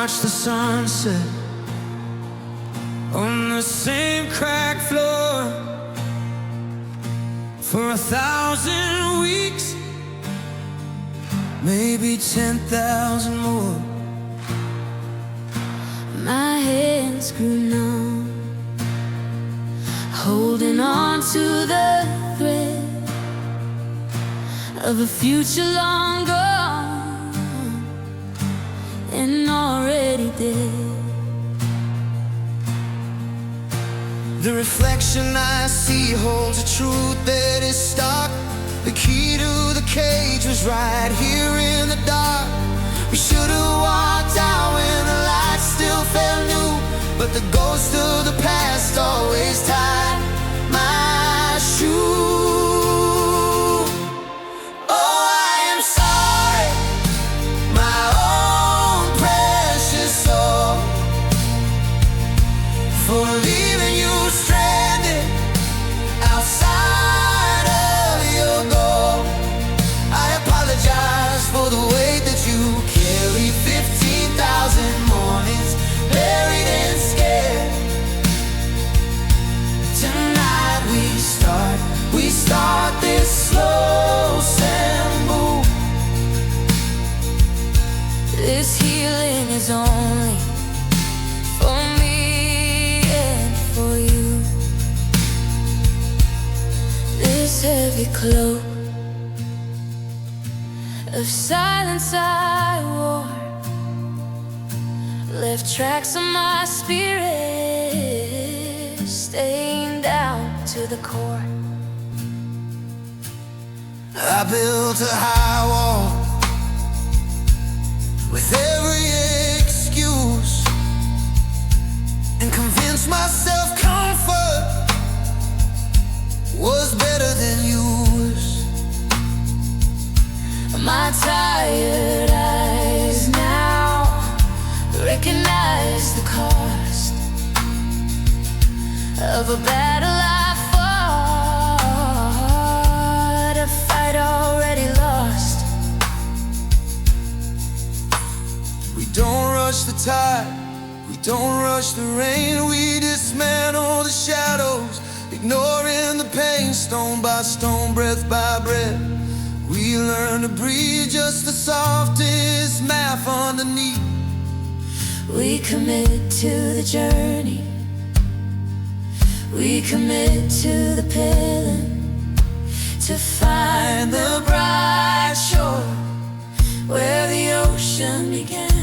watch the sunset on the same cracked floor for 1,000 weeks, maybe 10,000 more. My hands grew numb, holding on to the thread of a future long gone and already dead. The reflection I see holds a truth that is stark. The key to the cage was right here in the dark. We should have walked out when the lights still felt new, but the ghost of the past always tied my shoe. Oh, I am sorry, my own precious soul, for leaving you stranded outside of your goal. I apologize for the weight that you carry, 15,000 mornings buried and scared. Tonight we start this slow sample. This healing is only for me and for you. This heavy cloak of silence I wore left tracks on my spirit, stained down to the core. I built a high wall with every excuse and convinced myself comfort was better than yours. My tired eyes now recognize the cost of a battle I fought, a fight already lost. We don't rush the tide, we don't rush the rain. We dismantle the shadows, ignoring the pain, stone by stone, breath by breath. We learn to breathe, just the softest math underneath. We commit to the journey, we commit to the pilling, to find the bright shore where the ocean began.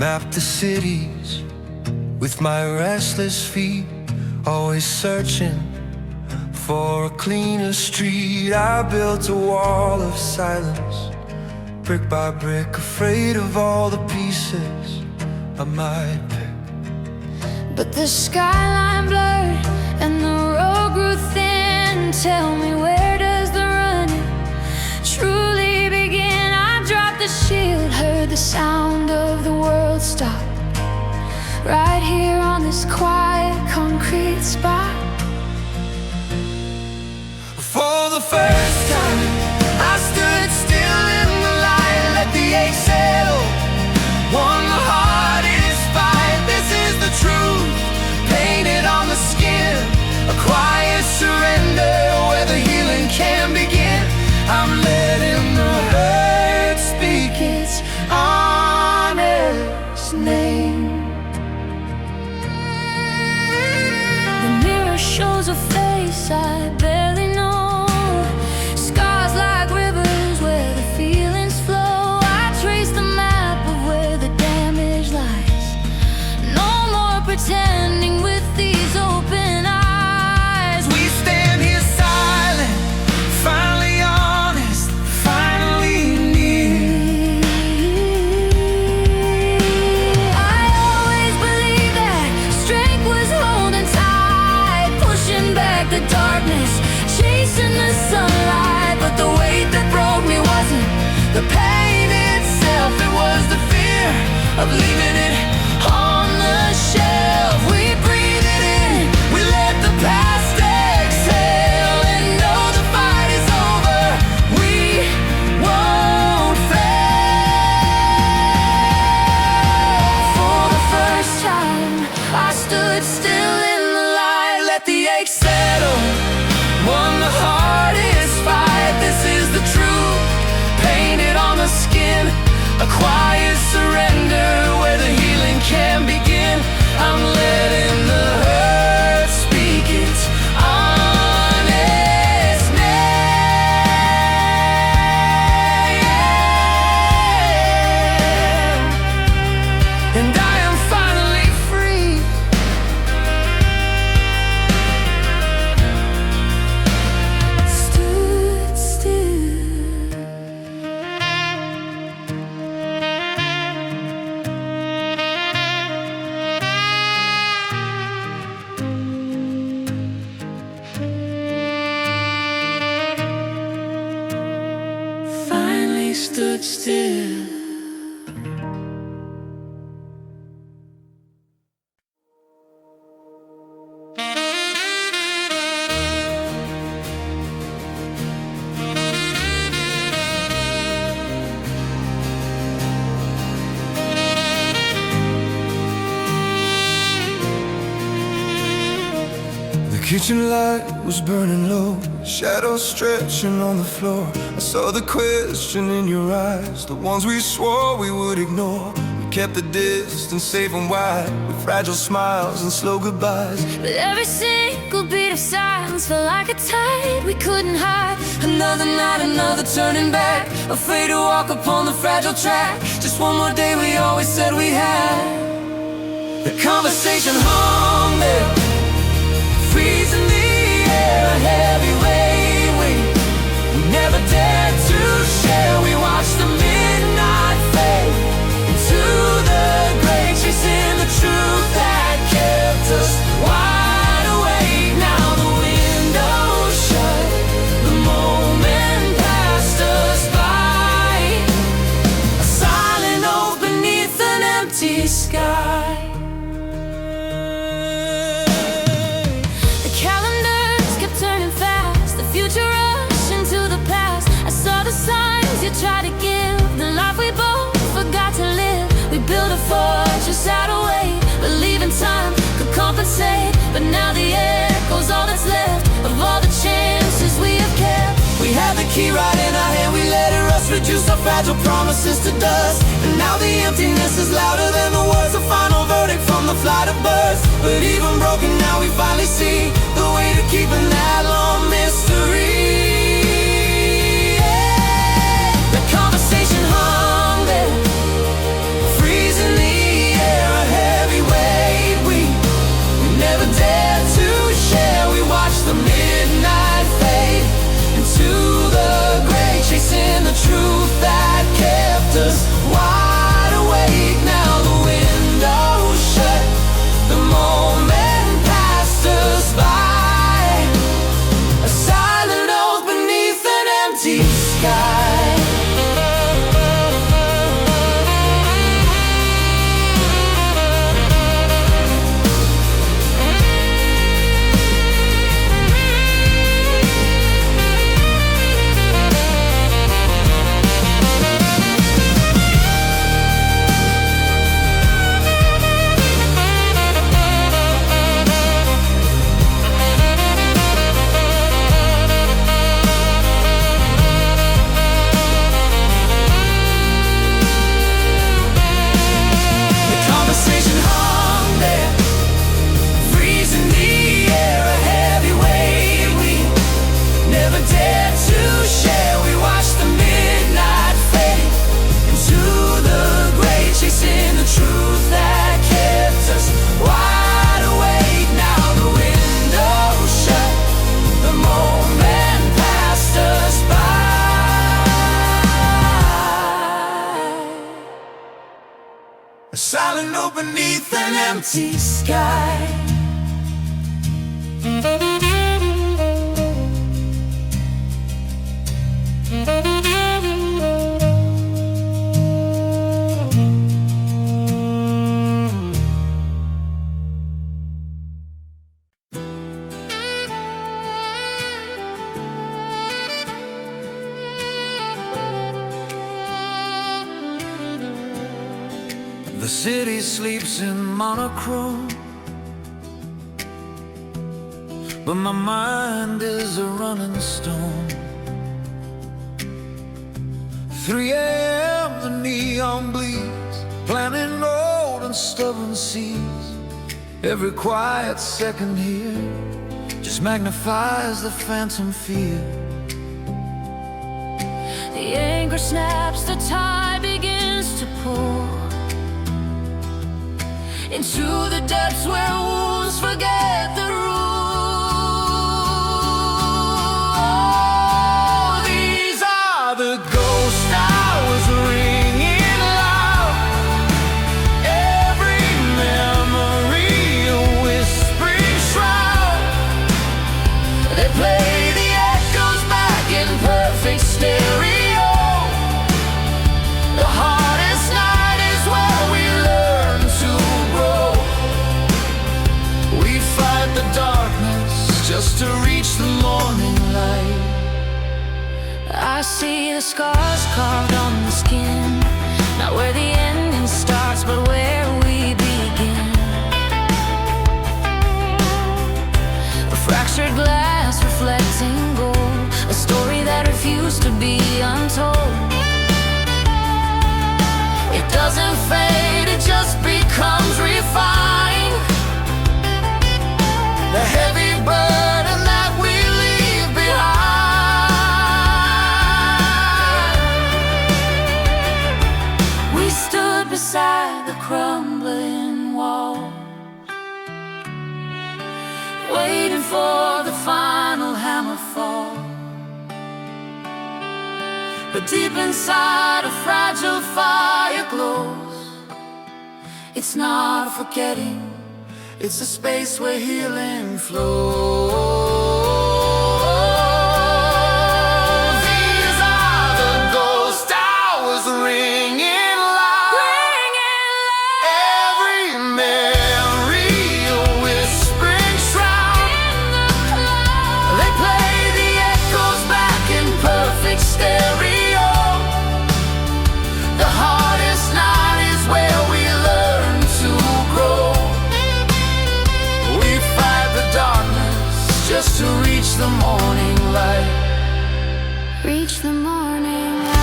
mapped the cities with my restless feet, always searching for a cleaner street. I built a wall of silence, brick by brick, afraid of all the pieces I might pick. But the skyline blurred and the road grew thin. Tell me, where does the running truly begin? I dropped the shield, heard the sound of the world stop, right here on this quiet concrete spot. For the first time, I stood still in the light, let the ache settle, won the hardest fight. This is the truth, painted on the skin, a quiet surrender where the healing can begin. I'm letting the hurt speak its honest name. The mirror shows a face I barely know, scars like rivers where the feelings flow. I trace the map of where the damage lies, no more pretending with these open eyes. We stand here silent, finally honest, finally near. I always believed that strength was holding tight, pushing back the darkness, chasing the sunlight. But the weight that broke me wasn't the pain itself, it was the fear of leaving it on the shelf. We breathe it in, we let the past exhale, and know the fight is over, we won't fail. For the first time, I stood still in the light, let the ache settle, won the hardest fight. This is the truth, painted on the skin, a quiet surrender where the healing can begin. I'm letting the hurt speak its honest name, and I am finally free. Stood still. Finally stood still. The kitchen light was burning low, shadows stretching on the floor. I saw the question in your eyes, the ones we swore we would ignore. We kept the distance safe and wide, with fragile smiles and slow goodbyes. But every single beat of silence felt like a tide we couldn't hide. Another night, another turning back, afraid to walk upon the fragile track. Just one more day we always said we had. The conversation hung there, freezing the air, a heavy weight we never dared to share. We watched the midnight fade into the gray, chasing the truth that kept us wide awake. Now the window's shut, the moment passed us by, a silent note beneath an empty sky. Try to give the life we both forgot to live. We built a fortress out of weight, believing time could compensate. But now the echo's all that's left of all the chances we have kept. We had the key right in our hand, we let it rust, reduce our fragile promises to dust. And now the emptiness is louder than the words, a final verdict from the flight of birds. But even broken now we finally see the way to keeping that long mystery. Conversation hung there, freezing the an empty sky. The city sleeps in monochrome, but my mind is a running stone. 3 a.m. the neon bleeds, planting old and stubborn seeds. Every quiet second here just magnifies the phantom fear. The anchor snaps, the tide begins to pour into the depths where wounds forget the rule. These are the ghost hours ringing loud. Every memory a whispering shroud. They play the echoes back in perfect stereo. The hardest night is where we learn to grow. We fight the darkness just to reach the morning light. I see the scars carved on the skin, not where the ending starts, but where we begin. A fractured glass reflecting gold, a story that refused to be untold. It doesn't fade, it just becomes refined. The heavy burden that we leave behind. We stood beside the crumbling wall, waiting for the final hammer fall. But deep inside a fragile fire glows. It's not forgetting, It's a space where healing flows. These are the ghost hours ringing loud. Every memory a whispering shroud. They play the echoes back in perfect stereo. The hardest night is where we learn to grow. We fight the darkness just to reach the morning light. reach the morning light.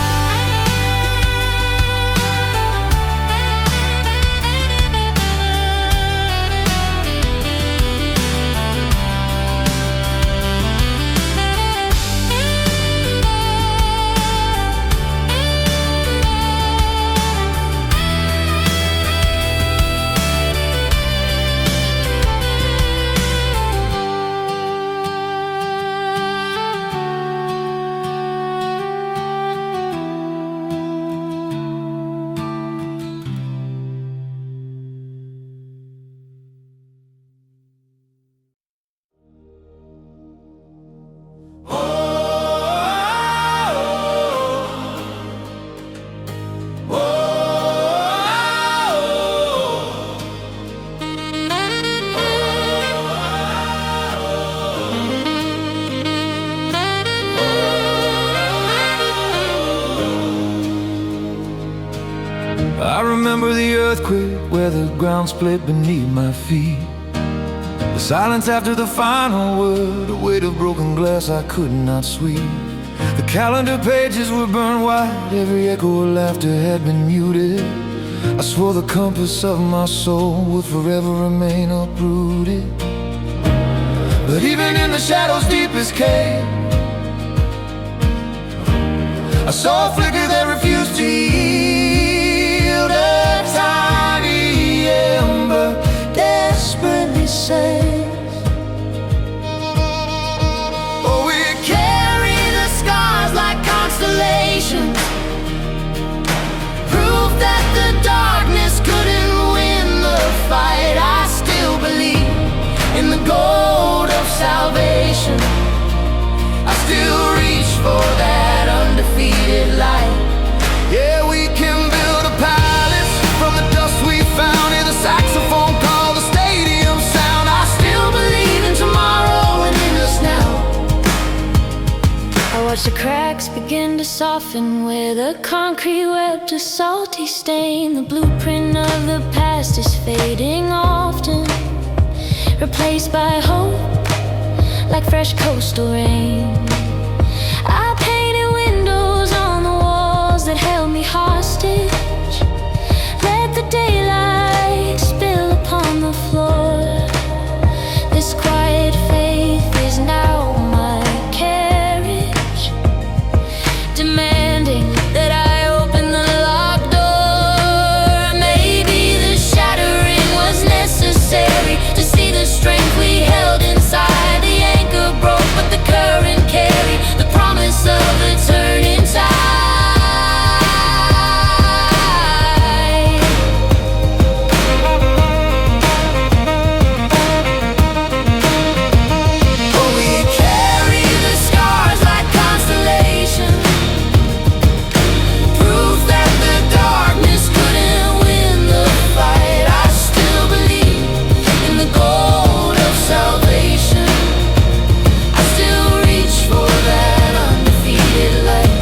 I remember the earthquake where the ground split beneath my feet. The silence after the final word, a weight of broken glass I could not sweep. The calendar pages were burned white, every echo of laughter had been muted. I swore the compass of my soul would forever remain uprooted. But even in the shadow's deepest cave, I saw a flicker that refused to yield. A tiny ember desperately says, oh, we carry the scars like constellations, proof that the darkness couldn't win the fight. coffin where the concrete wept a salty stain. The blueprint of the past is fading often, replaced by hope, like fresh coastal rain. I painted windows on the walls that held me hostage. Let the daylight spill upon the floor. This quiet faith is now my carriage, demanding that I open the locked door. Maybe the shattering was necessary to see the strength we held inside. The anchor broke, but the current carried the promise of a turning tide. Oh, we carry the scars like constellations, proof that the darkness couldn't win the fight. I still believe in the gold of salvation. I still reach for that undefeated light.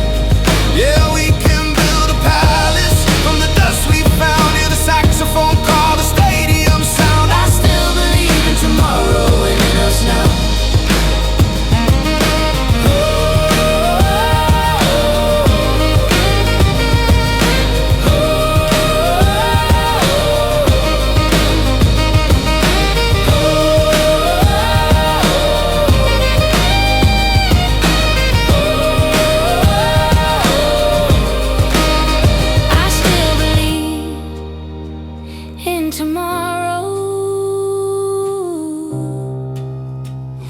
Yeah, we can build a palace from the dust we found. Hear the saxophone call, the stadium sound. I still believe in tomorrow and in us now. I still believe in tomorrow.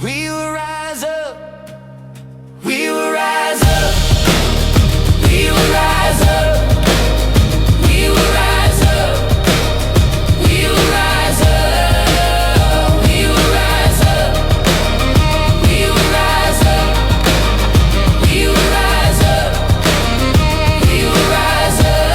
We will rise up. We will rise up. We will rise up. We will rise up. We will rise up. We will rise up. We will rise up. We will rise up. We will rise up.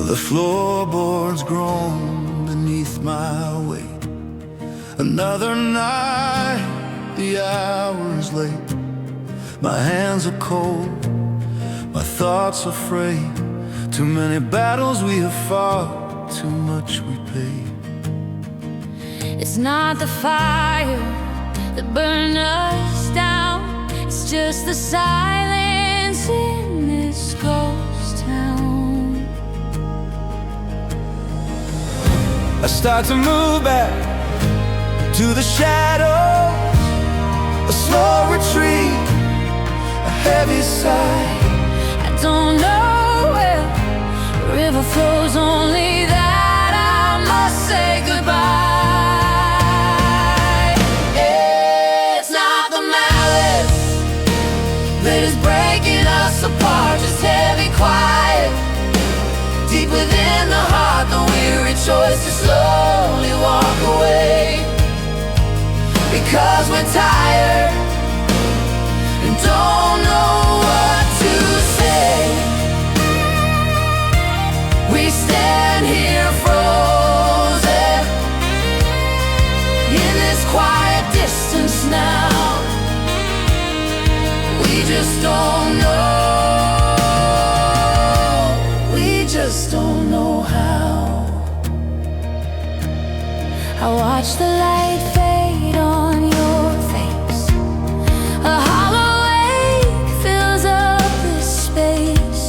The floorboards groan beneath my weight. Another night, the hour is late. My hands are cold, my thoughts are frayed. Too many battles we have fought, too much we paid. It's not the fire that burned us down, it's just the silence in this ghost town. I start to move back to the shadows, a slow retreat, a heavy sigh. I don't know where the river flows, only that I must say goodbye. It's not the malice that is breaking us apart, just heavy quiet deep within the heart, the weary choice to slowly walk away. Because we're tired and don't know what to say. We stand here frozen in this quiet distance now. We just don't know. We just don't know how. I watch the light fade on your face. A hollow ache fills up this space.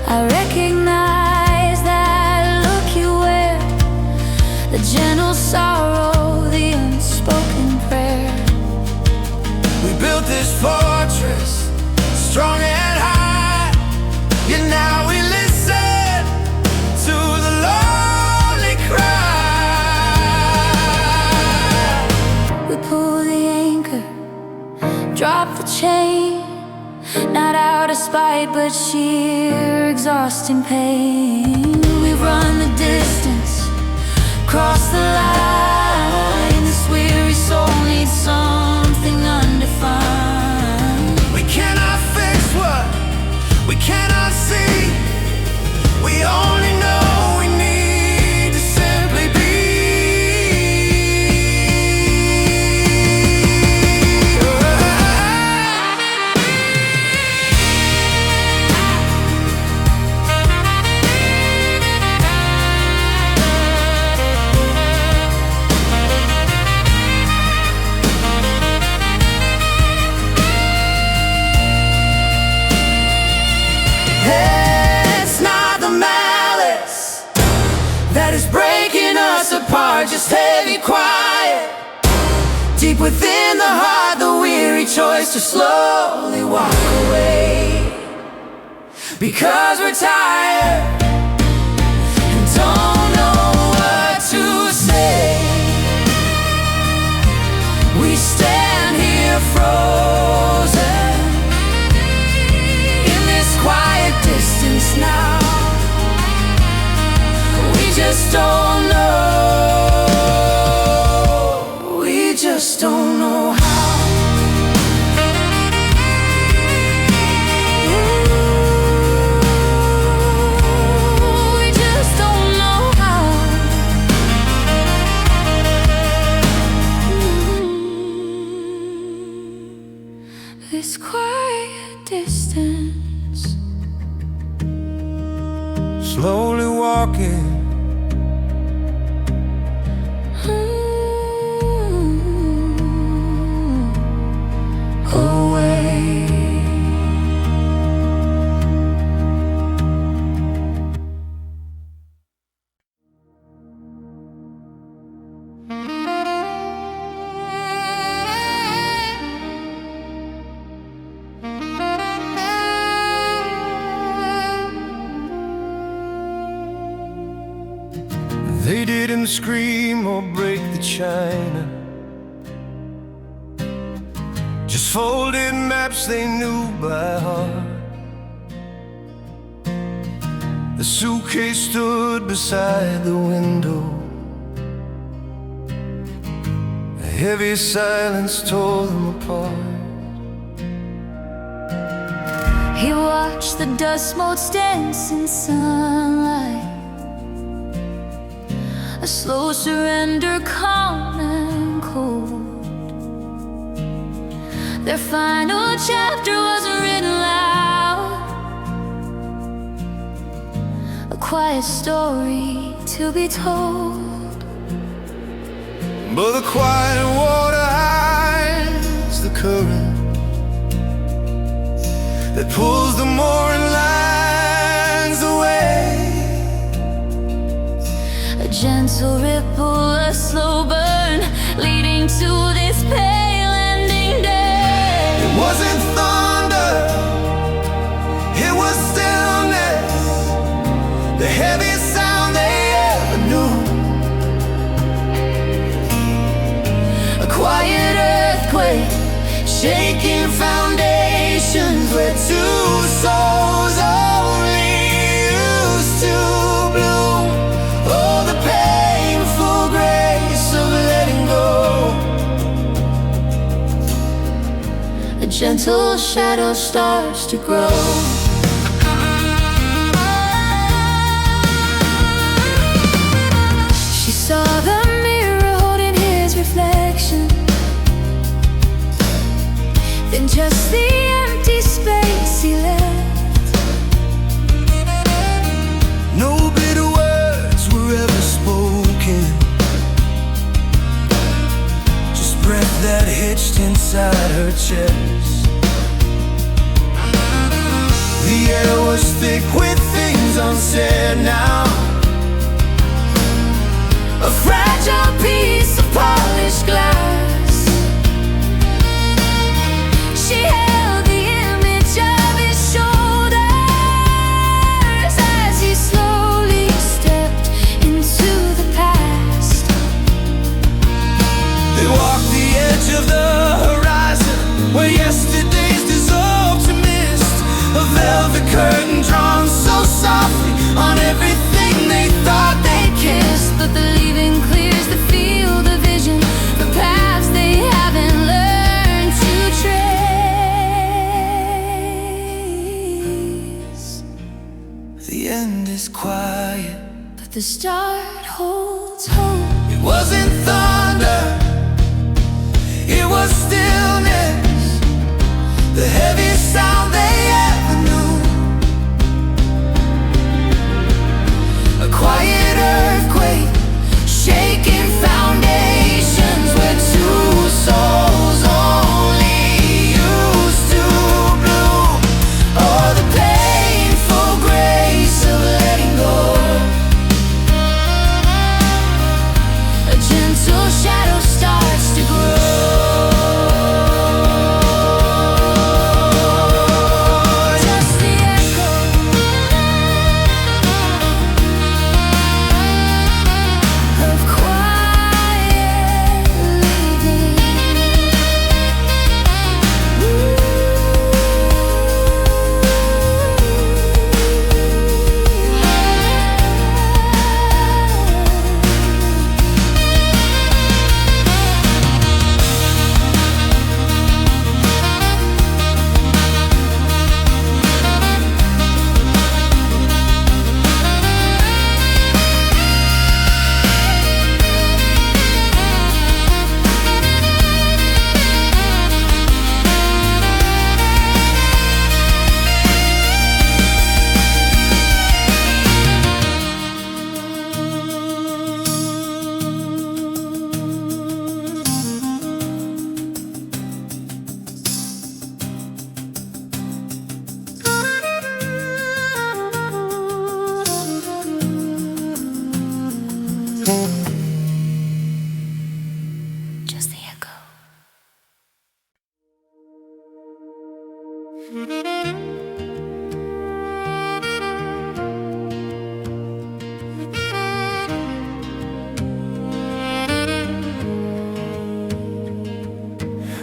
I recognize that look you wear, the gentle sorrow, the unspoken prayer. We built this fortress, strong and high, yet now we listen to the lonely cry. spite, but sheer exhausting pain. We run the distance, cross the line. This weary soul needs something undefined. We cannot fix what we cannot see. We only know we need to simply be. It's not the malice that is breaking us apart, just heavy quiet. Deep within the heart, the weary choice to slowly walk away. Because we're tired and don't know what to say. We stand here frozen in this quiet distance now. We just don't know. We just don't know how. We just don't know how. This quiet distance, slowly walking. They didn't scream or break the china, just folded maps they knew by heart. The suitcase stood beside the window. A heavy silence tore them apart. He watched the dust motes dance in sunlight, a slow surrender, calm and cold. Their final chapter wasn't written loud, a quiet story to be told. But the quiet water hides the current that pulls the mooring lines away. A gentle ripple, a slow burn, leading to this pale ending day. It wasn't thunder, it was stillness, the heaviest sound they ever knew. A quiet earthquake, shaking foundations where two souls only used to bloom. Oh, the painful grace of letting go. A gentle shadow starts to grow. She saw the mirror holding his reflection, then just the empty space he left. No bitter words were ever spoken, just breath that hitched inside her chest. The air was thick with things unsaid now, A fragile piece of polished glass. She held the image of his shoulders as he slowly stepped into the past. they walked the edge of the horizon where yesterday's dissolved to mist. A end is quiet, but the start holds hope. it wasn't thunder, it was stillness, the heaviest sound they ever knew. A quiet earthquake, shaking foundations where two souls only used to bloom. Oh, the painful grace of letting go. A gentle shadow starts to grow. Just the echo of quiet leaving. Just the echo.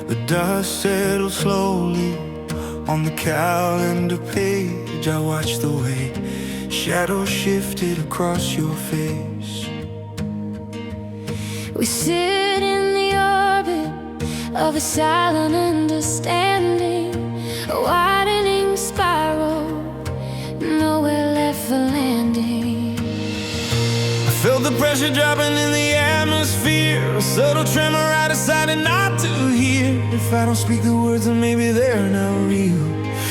The dust settled slowly on the calendar page. I watched the way shadows shifted across your face. We sit in the orbit of a silent understanding, a widening spiral, nowhere left for landing. I felt the pressure dropping in the atmosphere, a subtle tremor I decided not to hear. If I don't speak the words, then maybe they're not real.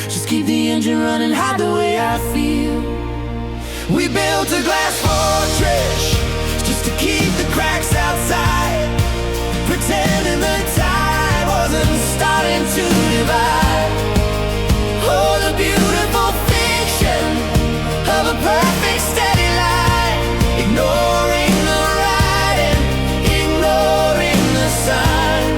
Just keep the engine running, hide the way I feel. We built a glass fortress just to keep the cracks outside, pretending the tide wasn't starting to divide. Oh, the beautiful fiction of a perfect steady line, ignoring the writing, ignoring the sign.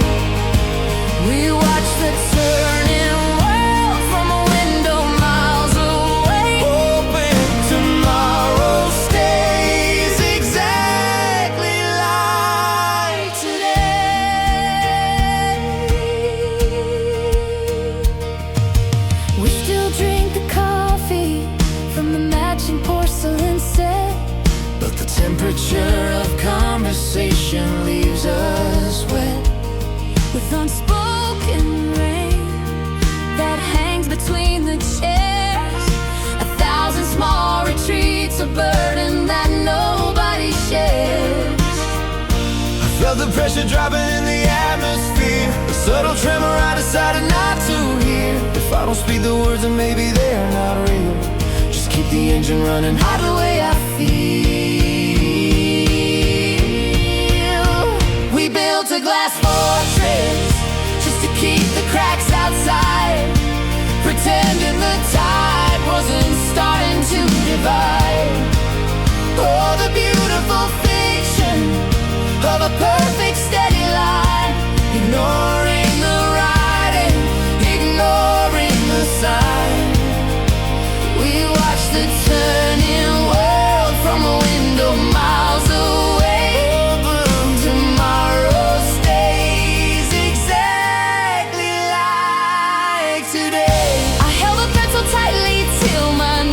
We watch the turning world from a window miles away, Hoping tomorrow stays exactly like today. We still drink the coffee from the matching porcelain set, but the temperature of conversation leaves us wet. with unspoken rain that hangs between the chairs. 1,000 small retreats, a burden that nobody shares. I felt the pressure dropping in the atmosphere, a subtle tremor I decided not to hear. If I don't speak the words, then maybe they're not real. Just keep the engine running, hide the way I feel. We built a glass fortress just to keep the cracks outside, pretending the tide wasn't starting to divide. Oh, the beautiful fiction of a perfect steady line, ignoring the writing, ignoring the sign. We watch the turning world from a window miles away. Tomorrow stays exactly like today. I held a pencil tightly till my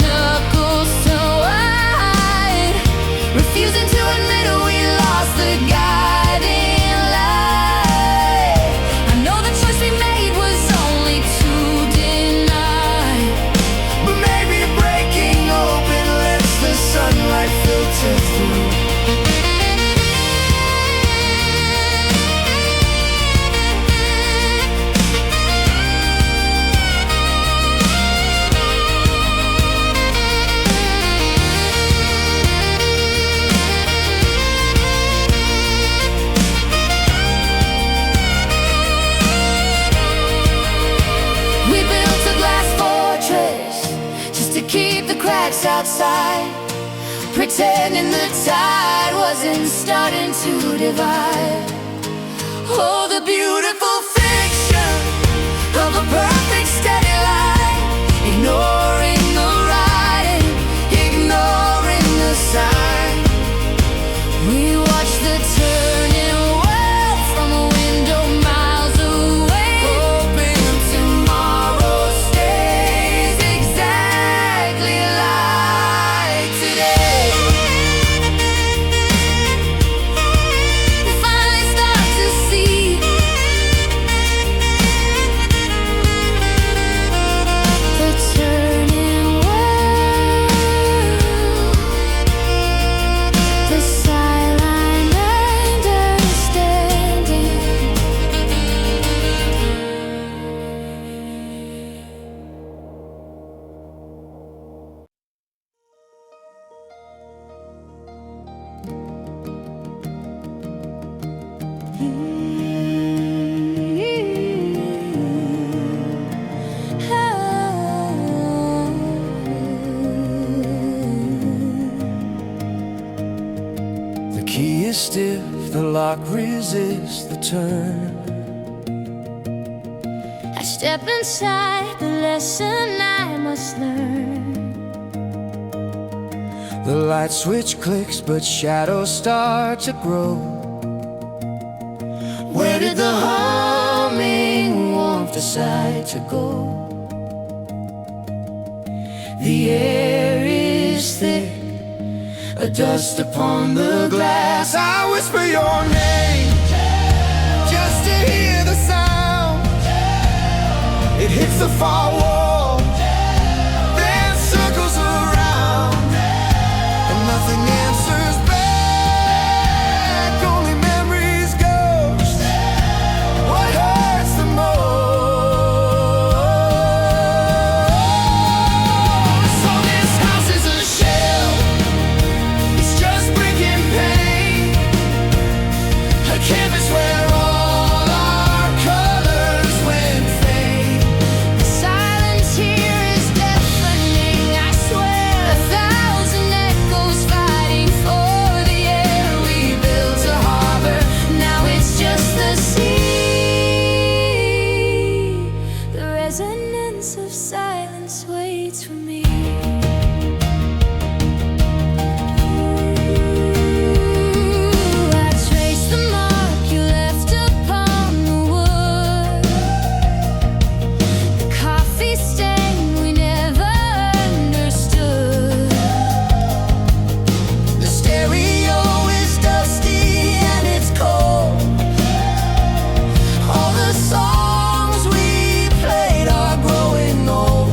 lights outside, pretending the tide wasn't starting to divide. Oh, the beautiful fiction of a perfect steady line, ignoring the writing, ignoring the sign. We watch the turning world from a window miles away, hoping tomorrow stays exactly like today. We finally start to see the turning world, the silent understanding. The key is stiff, the lock resists the turn. I step inside the lesson I must learn. The light switch clicks, but shadows start to grow. Where did the humming warmth decide to go? The air is thick, a dust upon the glass. I whisper your name, just to hear the sound. It hits the far wall, then circles around, and nothing answers back, only memories ghost. What hurts the most? So this house is a shell, it's just brick and paint, a canvas where all our colors went fade. The silence here is deafening, I swear. 1,000 echoes fighting for the air. We built a harbor, now it's just the sea. The resonance of silence waits for me. I trace the mark you left upon the wood, the coffee stain we never understood. The stereo is dusty and it's cold. All the songs we played are growing old.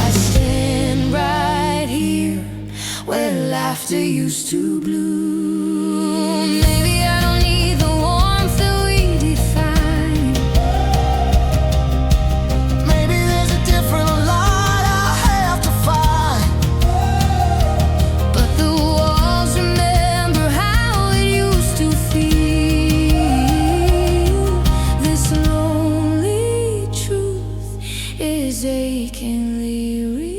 I stand right here where laughter used to bloom. Maybe I don't need the warmth that we define, Maybe there's a different light I have to find. but the walls remember how it used to feel. This lonely truth is achingly real.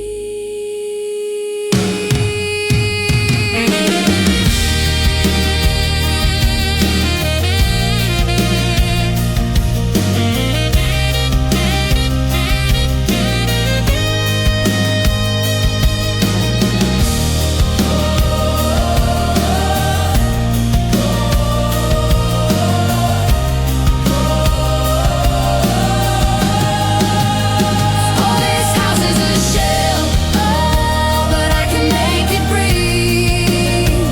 Oh, this house is a shell, but I can make it breathe.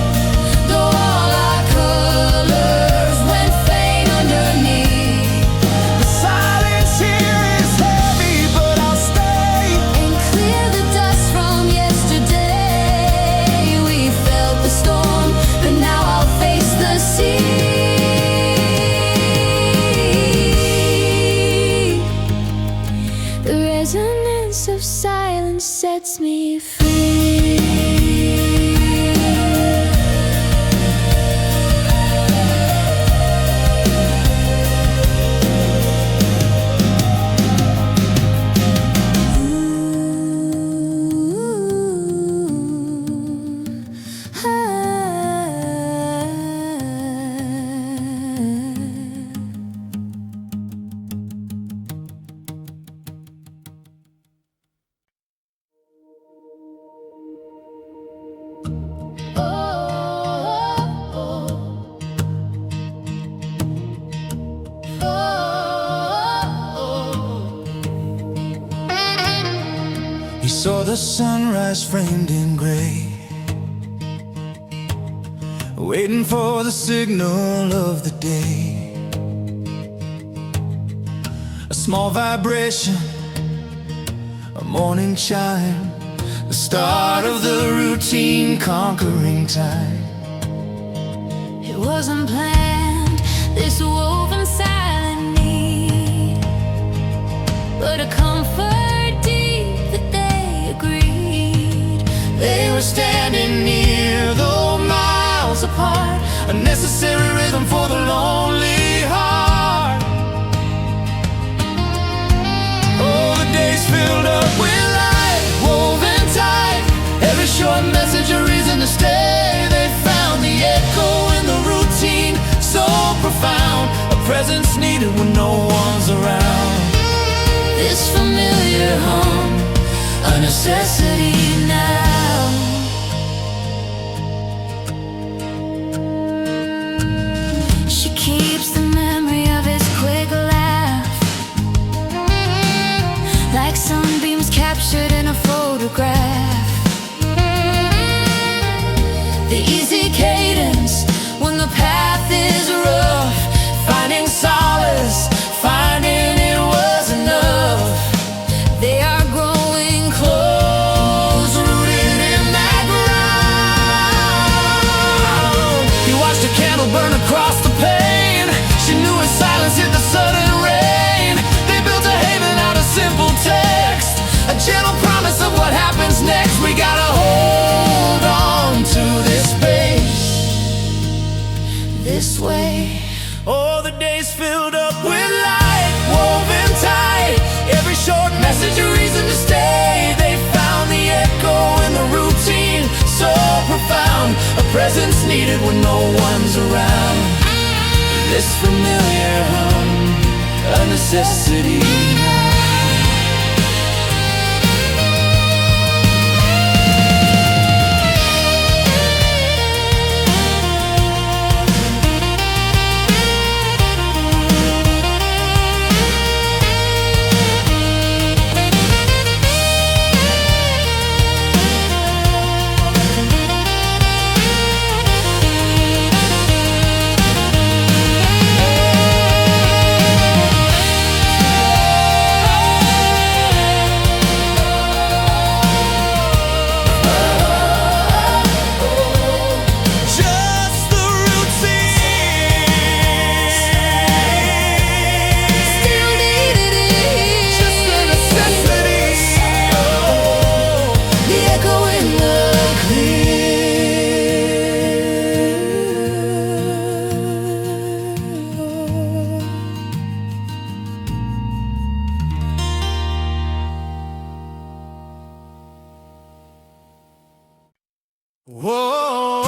Though all our colors went faint underneath, The silence here is heavy, but I'll stay. and clear the dust from yesterday. We felt the storm, but now I'll face the sea. The resonance of silence sets me free. Ooh. the sunrise framed in gray, waiting for the signal of the day. A small vibration, a morning chime, the start of the routine conquering time. It wasn't planned, this woven silent need, but a comfort deep that they agreed. They were standing near, though miles apart, a necessary rhythm for the lonely heart. Oh, the days filled up with light, woven tight, every short message a reason to stay. They found the echo in the routine, so profound, a presence needed when no one's around. This familiar hum, a necessity now. She keeps the memory of his quick laugh, like sunbeams captured in a photograph. The easy cadence when the path is rough, finding solace, finding it was enough. They are growing close, rooted in that ground. He watched a candle burn across the pane. She knew his silence hit the sudden rain. They built a haven out of simple text, a gentle promise of what happens next. We gotta hold on to this space, This way, oh, the days filled up with light, woven tight, every short message a reason to stay. They found the echo in the routine, so profound, a presence needed when no one's around. This familiar hum, a necessity now. Whoa,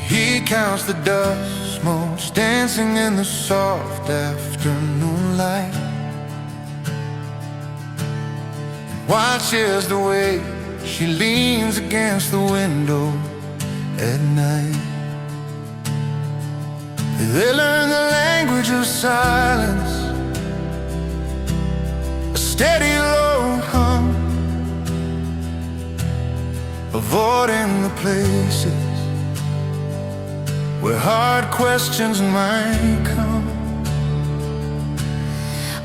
he counts the dust motes dancing in the soft afternoon light, watches the way she leans against the window at night. They learn the language of silence, a steady low hum, avoiding the places where hard questions might come.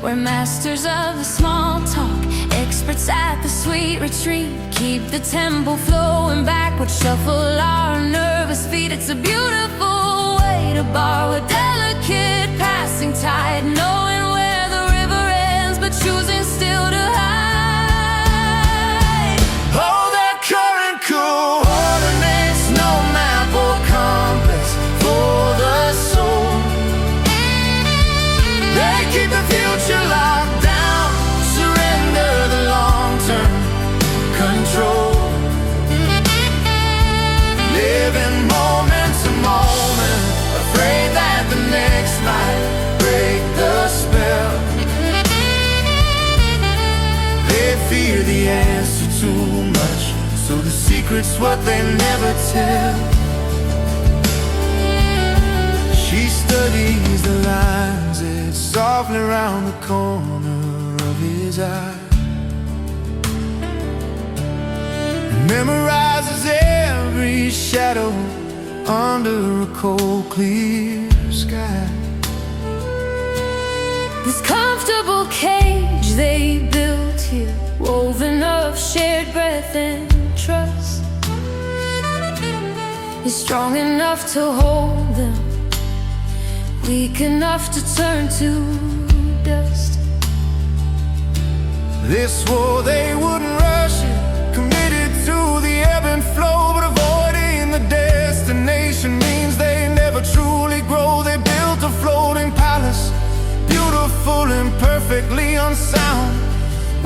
we're masters of the small talk, experts at the sweet retreat. Keep the tempo flowing backward, shuffle our nervous feet. It's a beautiful way to borrow a delicate passing tide, knowing where the river ends but choosing still to hide. Oh, that current coordinates, no map or compass for the soul. They keep the future locked down, surrender the long-term control. Living moment to moment, afraid that the next might break the spell. They fear the answer much, so the secret's what they never tell. She studies the lines that softly round the corner of his eye, and memorizes every shadow under a cold, clear sky. This comfortable cage they built here, woven of shared breath and trust, is strong enough to hold them, weak enough to turn to dust. This war they wouldn't rush it, committed to the ebb and flow, but avoiding the destination means they never truly grow. They built a floating palace, beautiful and perfectly unsound,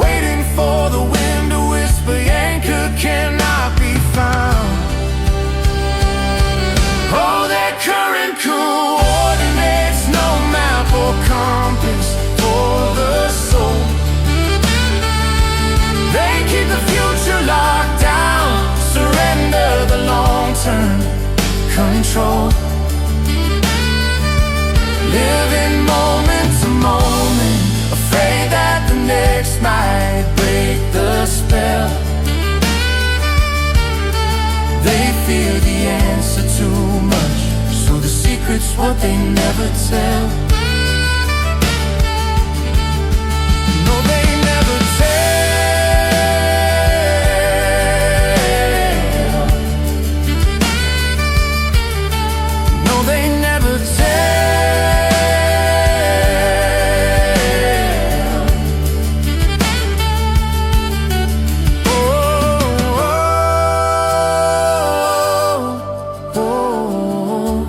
waiting for the wind to whisper, anchor cannot be found. Oh, their current coordinates, no map or compass for the soul. They keep the future locked down, surrender the long-term control, living moment to moment, afraid that the next might break the spell. They fear the answer too much, so the secret's what they never tell. No, they never tell. No, they never tell. Oh, oh, oh, oh.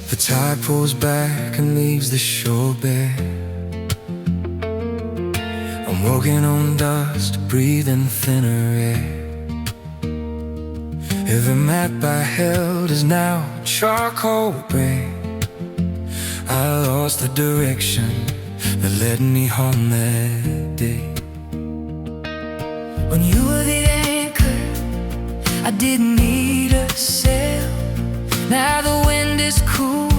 The tide pulls back and leaves the shore bare. I'm walking on dust, breathing thinner air. Every map I held is now charcoal gray. I lost the direction that led me home that day. When you were the anchor, I didn't need a sail. Now the wind is cool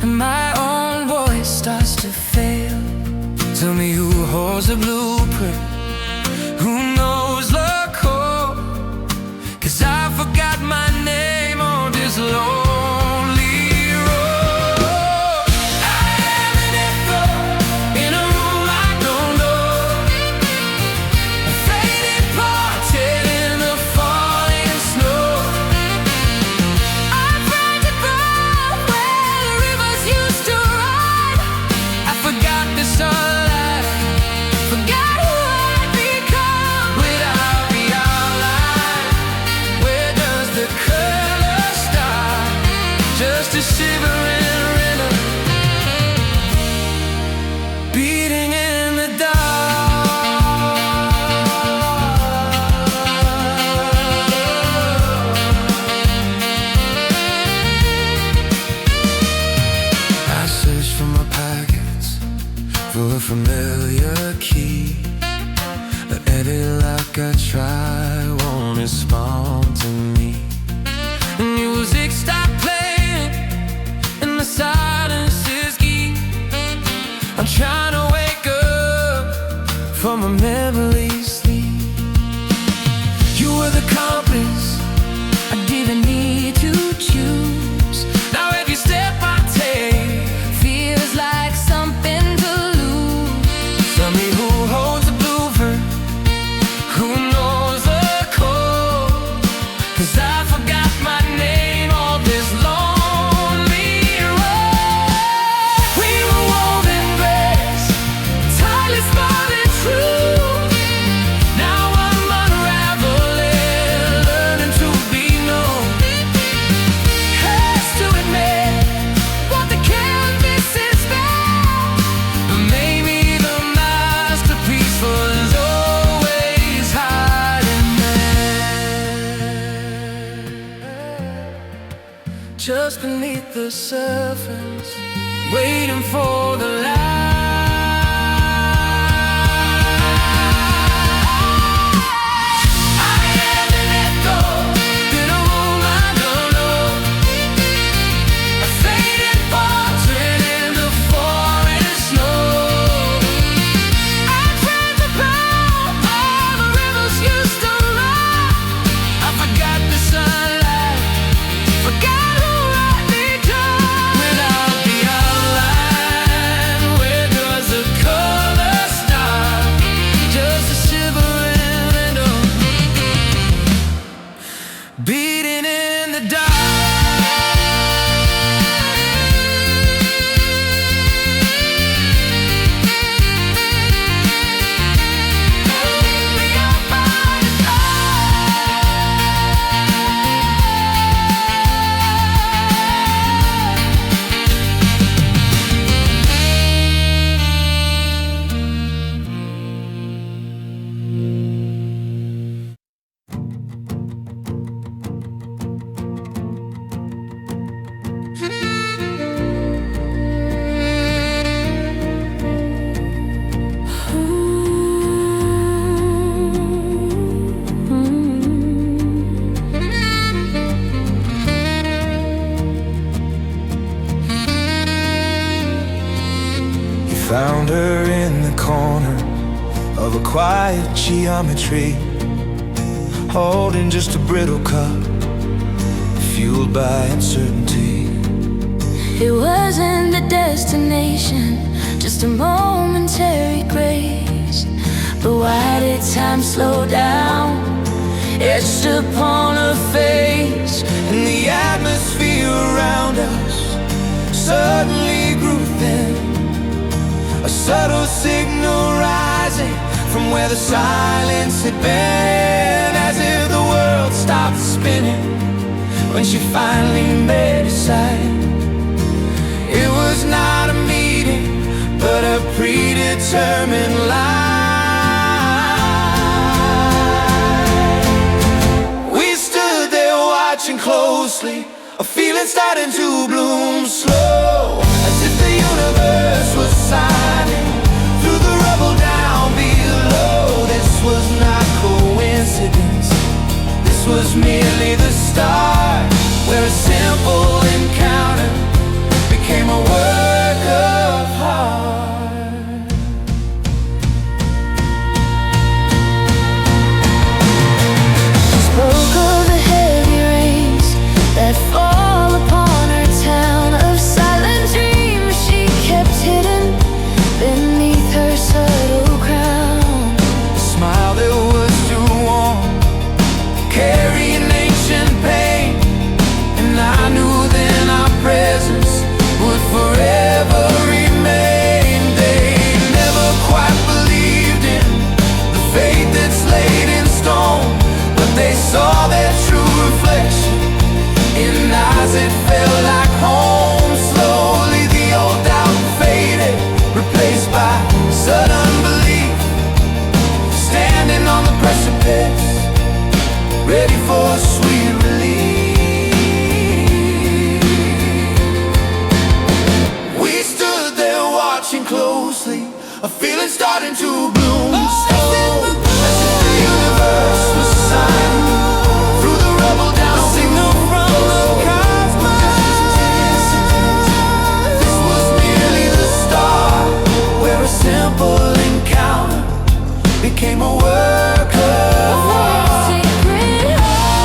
and my own voice starts to fail. Tell me who holds the blueprint, who knows the code, 'cause I forgot my name on this lonely road. I am an echo in a room I don't know, a faded portrait in the falling snow. I'm frantic from where the rivers used to run. I forgot the sunlight, Forgot who I'd become without the outline. Where does the color start? Just a shivering rhythm beating in the dark. I search for my pockets for a familiar key. But every lock I try won't respond to me. And music stopped playing, and just beneath the surface, waiting for the light. Beating in the dark. Found her in the corner of a quiet geometry, holding just a brittle cup, fueled by uncertainty. It wasn't the destination, just a momentary grace. But why did time slow down, etched upon her face? And the atmosphere around us suddenly grew thin, a subtle signal rising from where the silence had been, as if the world stopped spinning when she finally made a sight. It was not a meeting, but a predetermined lie. We stood there watching closely, a feeling starting to bloom slow, as if the universe was signing through the rubble down below. This was not coincidence, this was merely the start, where a simple encounter became a work of art. Spoke of the heavy rains that fall upon her town, of silent dreams she kept hidden beneath her subtle crown. A smile that was too warm, carrying ancient pain, and I knew then our presence would forever remain. They never quite believed in the fate that's laid in stone, but they saw their true reflection in eyes that felt like home. Slowly the old doubt faded, replaced by sudden belief, standing on the precipice, ready for sweet relief. We stood there watching closely, a feeling starting to bloom slow, as if the universe was signing through the rubble down, a signal from the cosmos. This was merely the start, where a simple encounter became a work of art. Sacred heart.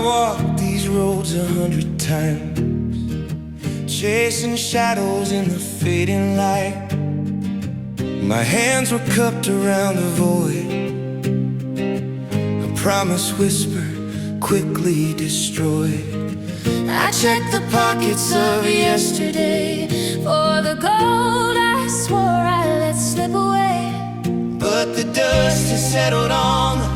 walked these roads 100 times, chasing shadows in the fading light. My hands were cupped around the void, a promise whispered, quickly destroyed. I checked the pockets of yesterday for the gold I swore I let slip away. But the dust has settled on the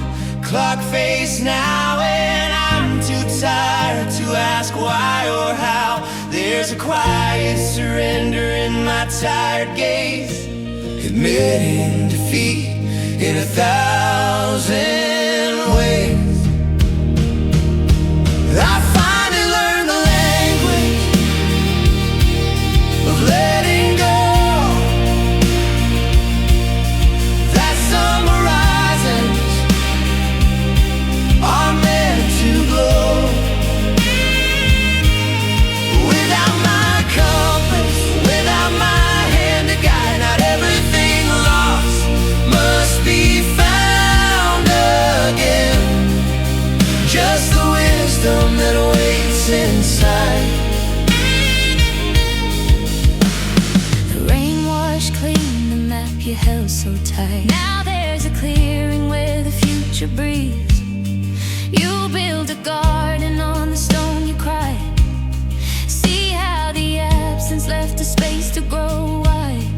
clock face now, and I'm too tired to ask why or how. There's a quiet surrender in my tired gaze, admitting defeat in 1,000 ways. I finally learned the language of letting go, that some horizons are meant to glow. Without my compass, without my hand to guide, not everything lost must be found again. Just the wisdom that waits inside. The rain washed clean the map you held so tight. Now there's a clearing where the future breathes. You build a garden on the stone you cried. See how the absence left a space to grow wide.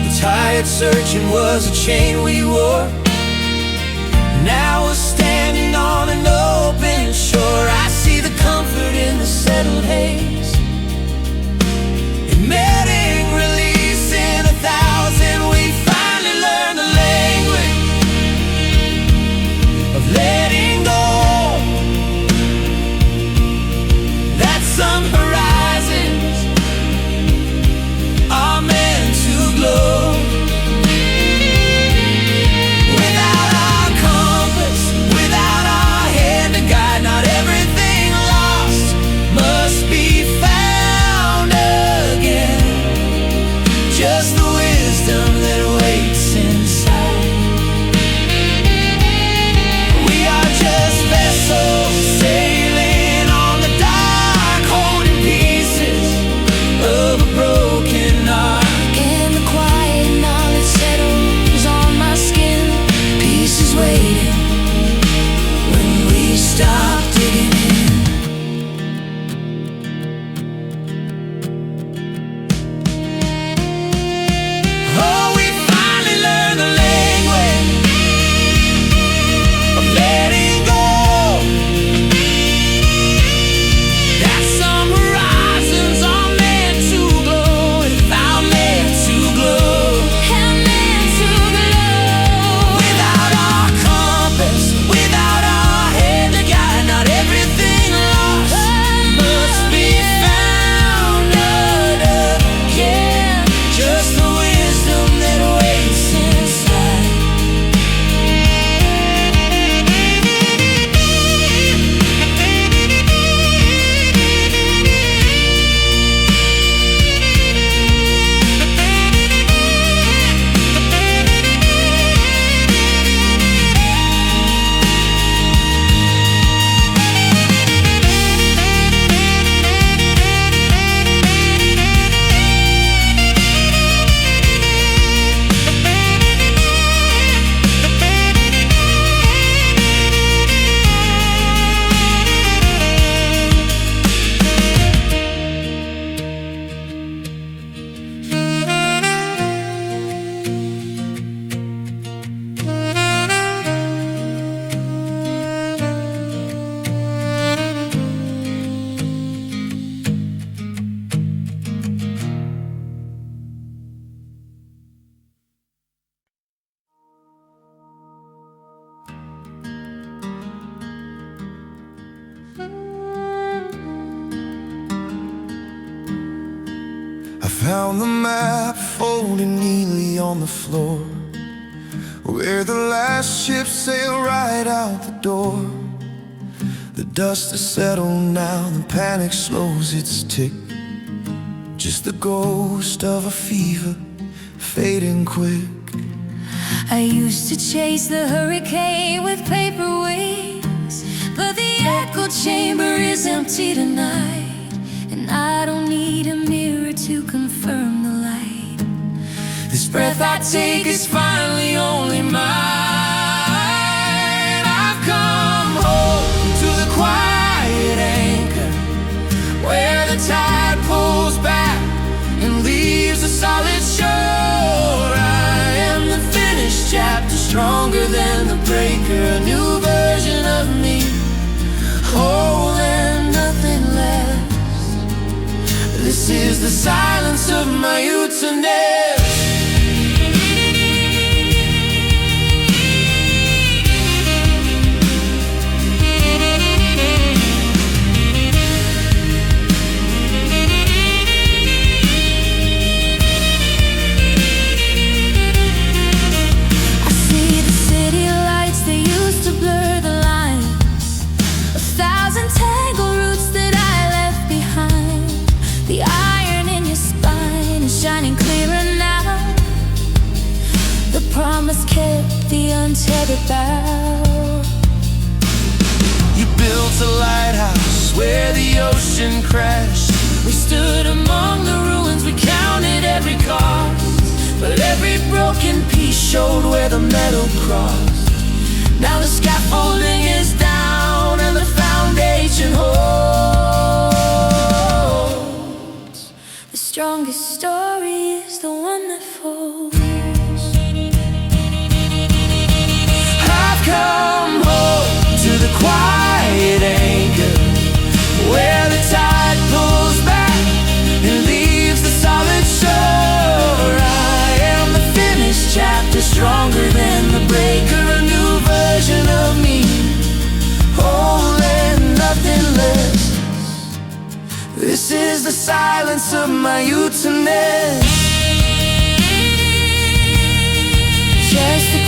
The tired searching was a chain we wore. Now we're standing on an open shore. I see the comfort in the settled haze, admitting release in 1,000. We finally learned the language of letting go, that some horizons are meant to glow. Just the wisdom that waits inside. We are just vessels sailing on the dark, holding pieces of a broken ark. And the quiet knowledge settles on my skin. Peace is waiting when we stop digging in. Found the map folded neatly on the floor, where the last ship sailed right out the door. The dust has settled now, the panic slows its tick. Just the ghost of a fever fading quick. I used to chase the hurricane with paper wings, but chamber is empty tonight, and I don't need a mirror to confirm the light. This breath I take is finally only mine. I've come home to the quiet anchor, where the tide pulls back and leaves a solid shore. I am the finished chapter, stronger than the breaker, a new version of me, whole and nothing less. This is the silence of my euthanasia. Promise kept, the untethered bow. You built a lighthouse where the ocean crashed. We stood among the ruins, we counted every cost, but every broken piece showed where the metal crossed. Now the scaffolding is down and the foundation holds. The strongest story is the one that folds. Come home to the quiet anchor, where the tide pulls back and leaves the solid shore. I am the finished chapter, stronger than the breaker, a new version of me, whole and nothing less. This is the silence of my euthanasia. Just the